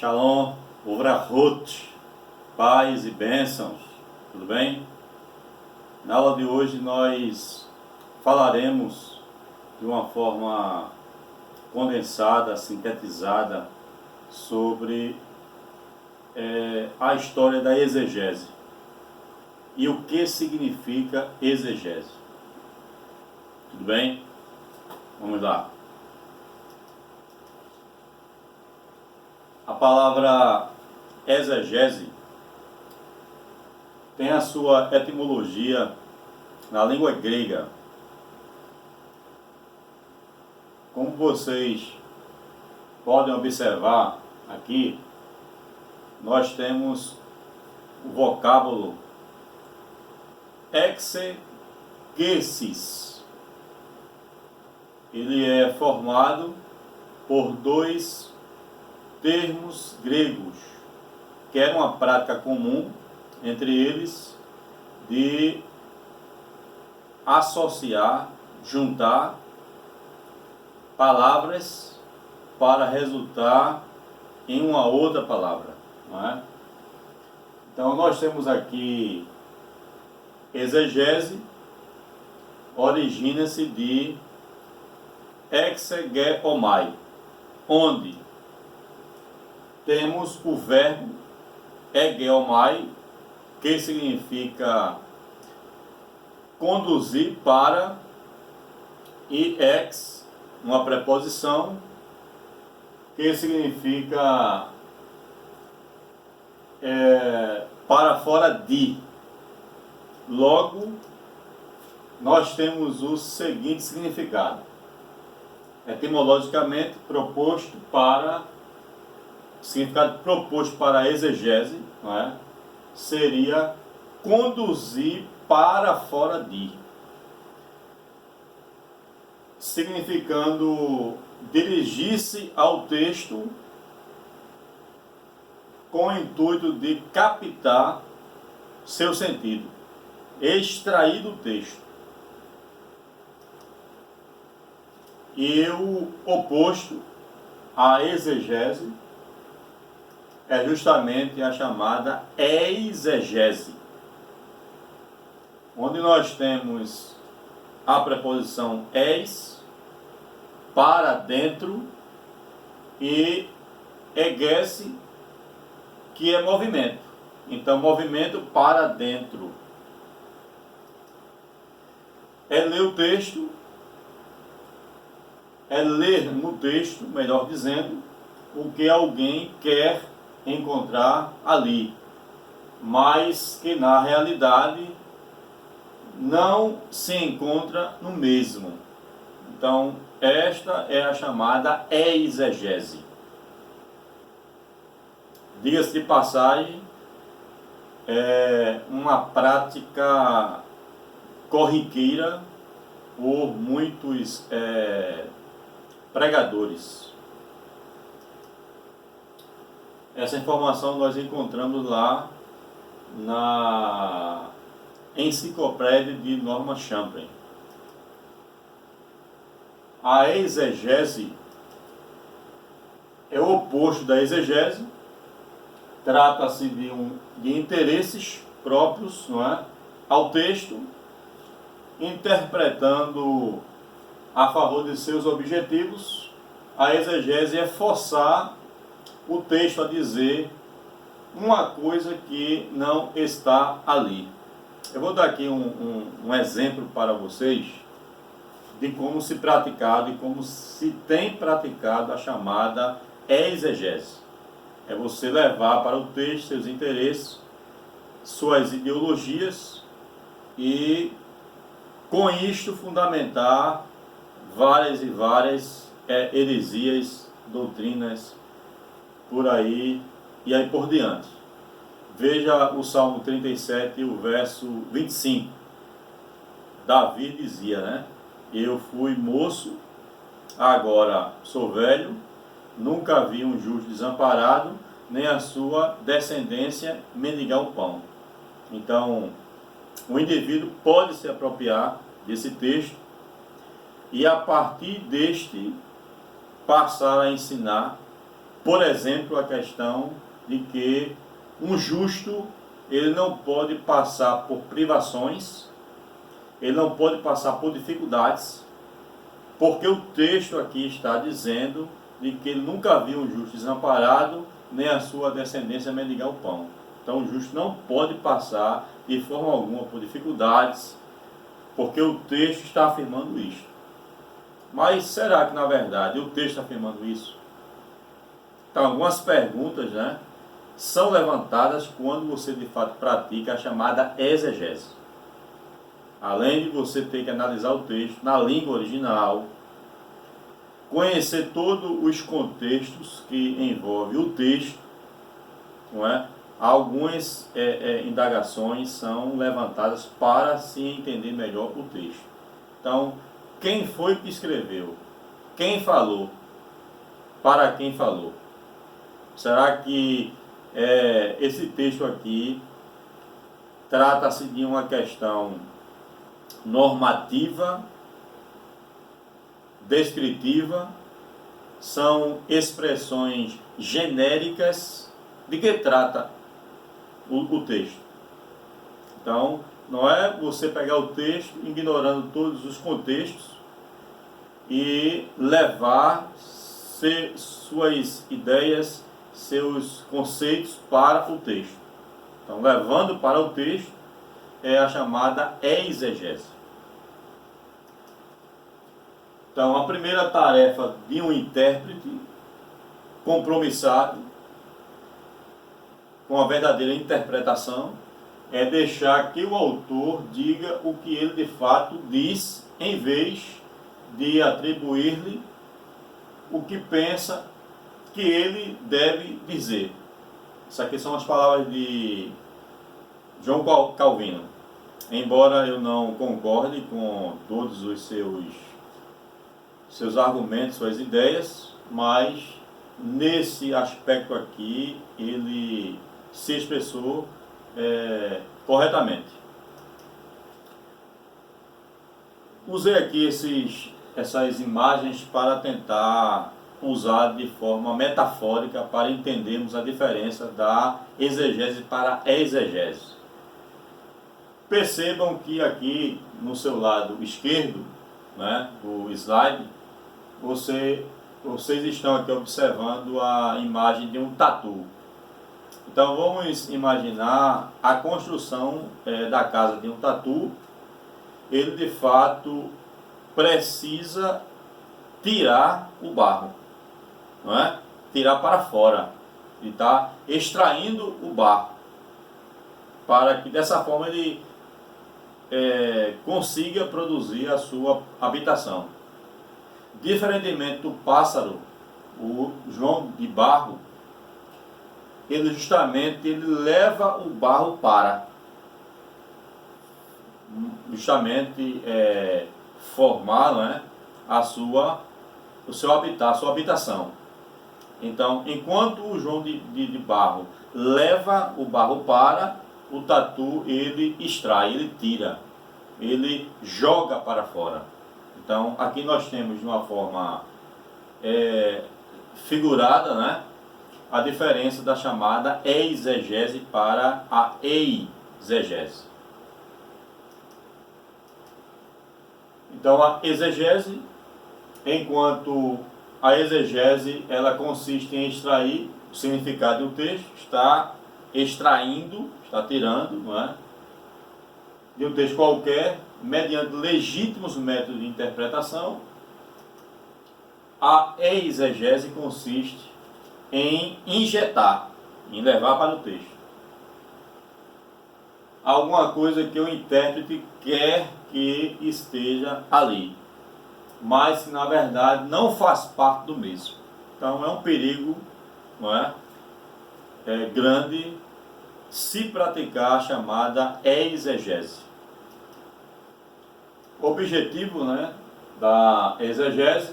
Shalom, Uvrahut, paz e bênçãos, tudo bem? Na aula de hoje nós falaremos de uma forma condensada, sintetizada, sobre a história da exegese e o que significa exegese. Tudo bem? Vamos lá. A palavra exegese tem a sua etimologia na língua grega. Como vocês podem observar aqui, nós temos o vocábulo exegesis. Ele é formado por dois termos gregos, que era uma prática comum entre eles de associar, juntar palavras para resultar em uma outra palavra, não é? Então nós temos aqui exegese, origina-se de exegeomai, onde temos o verbo egeomai, que significa conduzir para, e ex, uma preposição, que significa para fora de. Logo, nós temos o seguinte significado: etimologicamente significado proposto para a exegese, não é? Seria conduzir para fora de, significando dirigir-se ao texto com o intuito de captar seu sentido, extrair do texto. E o oposto à exegese é justamente a chamada eisegese, onde nós temos a preposição eis, para dentro, e egese, que é movimento. Então, movimento para dentro é ler o texto, é ler no texto, melhor dizendo, o que alguém quer encontrar ali, mas que na realidade não se encontra no mesmo. Então, esta é a chamada eisegese. Diga-se de passagem, é uma prática corriqueira por muitos pregadores. Essa informação nós encontramos lá na Enciclopédia de Norman Champlin. A exegese é o oposto da exegese. Trata-se de interesses próprios, não é, ao texto, interpretando a favor de seus objetivos. A exegese é forçar o texto a dizer uma coisa que não está ali. Eu vou dar aqui um exemplo para vocês de como se praticado e como se tem praticado a chamada exegese. É você levar para o texto seus interesses, suas ideologias e com isto fundamentar várias e várias heresias, doutrinas, por aí e aí por diante. Veja o Salmo 37, o verso 25. Davi dizia, né? Eu fui moço, agora sou velho, nunca vi um justo desamparado, nem a sua descendência mendigar o pão. Então, o indivíduo pode se apropriar desse texto e a partir deste passar a ensinar Por exemplo, a questão de que um justo, ele não pode passar por privações, ele não pode passar por dificuldades, porque o texto aqui está dizendo de que ele nunca viu um justo desamparado, nem a sua descendência mendigar o pão. Então o justo não pode passar de forma alguma por dificuldades, porque o texto está afirmando isto. Mas será que na verdade o texto está afirmando isso? Então algumas perguntas, né, são levantadas quando você de fato pratica a chamada exegese. Além de você ter que analisar o texto na língua original, conhecer todos os contextos que envolvem o texto, não é? Algumas indagações são levantadas para se entender melhor o texto. Então, quem foi que escreveu? Quem falou? Para quem falou? Será que esse texto aqui trata-se de uma questão normativa, descritiva, são expressões genéricas? De que trata o texto? Então, não é você pegar o texto ignorando todos os contextos e levar suas ideias, seus conceitos para o texto. Então, levando para o texto é a chamada exegese. Então, a primeira tarefa de um intérprete compromissado com a verdadeira interpretação é deixar que o autor diga o que ele de fato diz, em vez de atribuir-lhe o que pensa que ele deve dizer. Isso aqui são as palavras de João Calvino. Embora eu não concorde com todos os seus argumentos, suas ideias, mas nesse aspecto aqui ele se expressou corretamente. Usei aqui essas imagens para tentar usar de forma metafórica para entendermos a diferença da exegese para a exegese. Percebam que aqui no seu lado esquerdo, né, do slide, vocês estão aqui observando a imagem de um tatu. Então vamos imaginar a construção da casa de um tatu. Ele de fato precisa tirar o barro, não é? Tirar para fora. Ele está extraindo o barro para que dessa forma ele consiga produzir a sua habitação. Diferentemente do pássaro, o João de Barro, ele justamente leva o barro para justamente formar, né, o seu habitat, a sua habitação. Então, enquanto o João de Barro leva o barro para, o tatu ele extrai, ele tira, ele joga para fora. Então, aqui nós temos de uma forma figurada, né, a diferença da chamada exegese para a eizegese. Então, a exegese, enquanto a exegese ela consiste em extrair o significado de um texto, está extraindo, está tirando, não é, de um texto qualquer, mediante legítimos métodos de interpretação. A exegese consiste em injetar, em levar para o texto alguma coisa que o intérprete quer que esteja ali, mas que na verdade não faz parte do mesmo. Então é um perigo, não é? Grande se praticar a chamada exegese. O objetivo, né, da exegese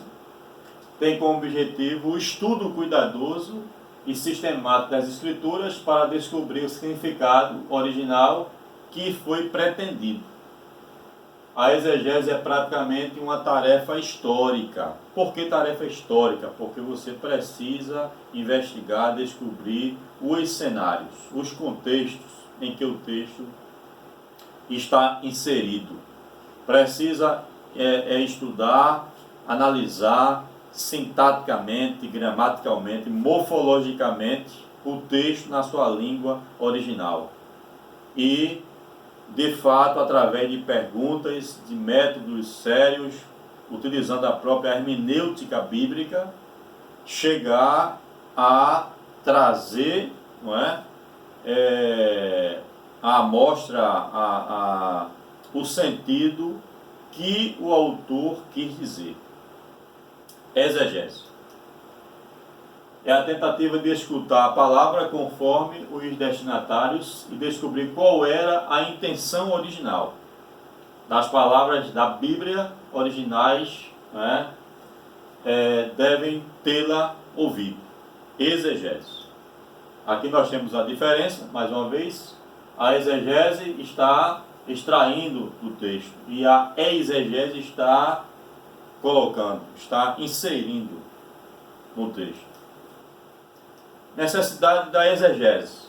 tem como objetivo o estudo cuidadoso e sistemático das escrituras para descobrir o significado original que foi pretendido. A exegese é praticamente uma tarefa histórica. Por que tarefa histórica? Porque você precisa investigar, descobrir os cenários, os contextos em que o texto está inserido. Precisa estudar, analisar sintaticamente, gramaticalmente, morfologicamente o texto na sua língua original. E, de fato, através de perguntas, de métodos sérios, utilizando a própria hermenêutica bíblica, chegar a trazer, não é, a amostra, o sentido que o autor quis dizer. Exegese é a tentativa de escutar a palavra conforme os destinatários e descobrir qual era a intenção original das palavras da Bíblia originais, né? Devem tê-la ouvido. Exegese. Aqui nós temos a diferença, mais uma vez. A exegese está extraindo do texto e a exegese está colocando, está inserindo no texto. Necessidade da exegese.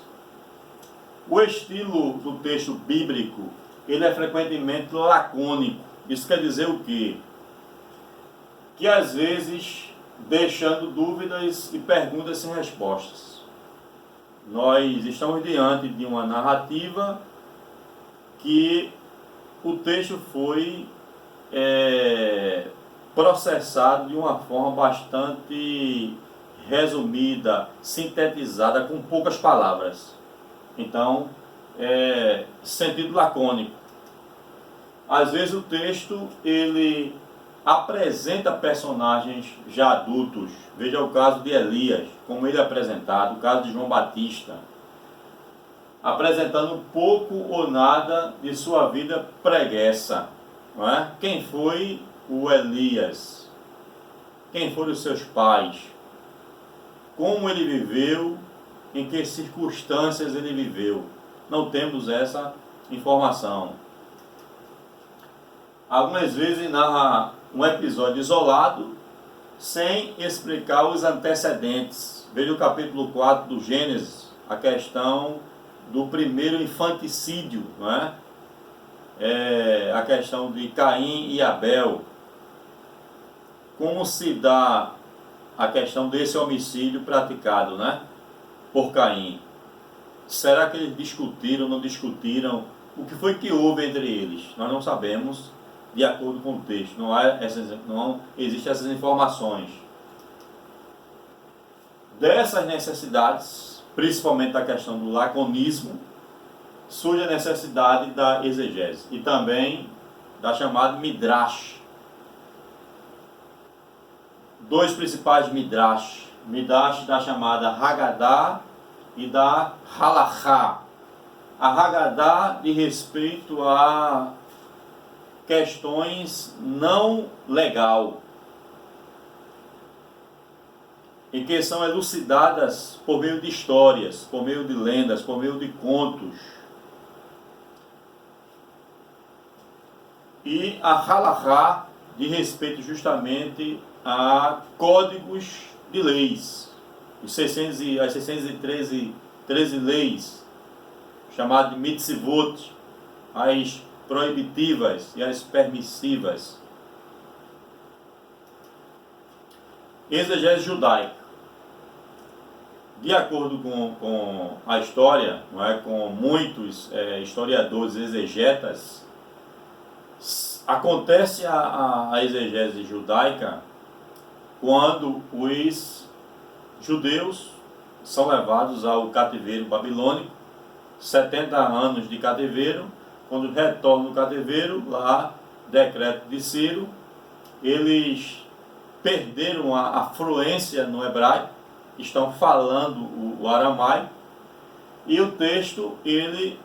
O estilo do texto bíblico, ele é frequentemente lacônico. Isso quer dizer o quê? Que às vezes deixando dúvidas e perguntas sem respostas. Nós estamos diante de uma narrativa que o texto foi processado de uma forma bastante resumida, sintetizada, com poucas palavras. Então, sentido lacônico. Às vezes o texto, ele apresenta personagens já adultos. Veja o caso de Elias, como ele é apresentado, o caso de João Batista, apresentando pouco ou nada de sua vida pregressa. Não é? Quem foi o Elias? Quem foram os seus pais? Como ele viveu? Em que circunstâncias ele viveu? Não temos essa informação. Algumas vezes narra um episódio isolado, sem explicar os antecedentes. Veja o capítulo 4 do Gênesis, a questão do primeiro infanticídio, não é? A questão de Caim e Abel. Como se dá a questão desse homicídio praticado, né, por Caim? Será que eles discutiram, não discutiram? O que foi que houve entre eles? Nós não sabemos, de acordo com o texto. Não existem essas informações. Dessas necessidades, principalmente da questão do laconismo, surge a necessidade da exegese e também da chamada midrash. Dois principais midrash. Midrash da chamada Haggadah e da Halachá. A Haggadah de respeito a questões não legal e que são elucidadas por meio de histórias, por meio de lendas, por meio de contos. E a Halachá de respeito justamente a códigos de leis, as 613 leis, chamadas de mitzvot, as proibitivas e as permissivas. Exegese judaica. De acordo com a história, não é, com muitos historiadores exegetas, acontece a exegese judaica quando os judeus são levados ao cativeiro babilônico, 70 anos de cativeiro. Quando retornam do cativeiro, lá, decreto de Ciro, eles perderam a fluência no hebraico, estão falando o aramaico, e o texto, ele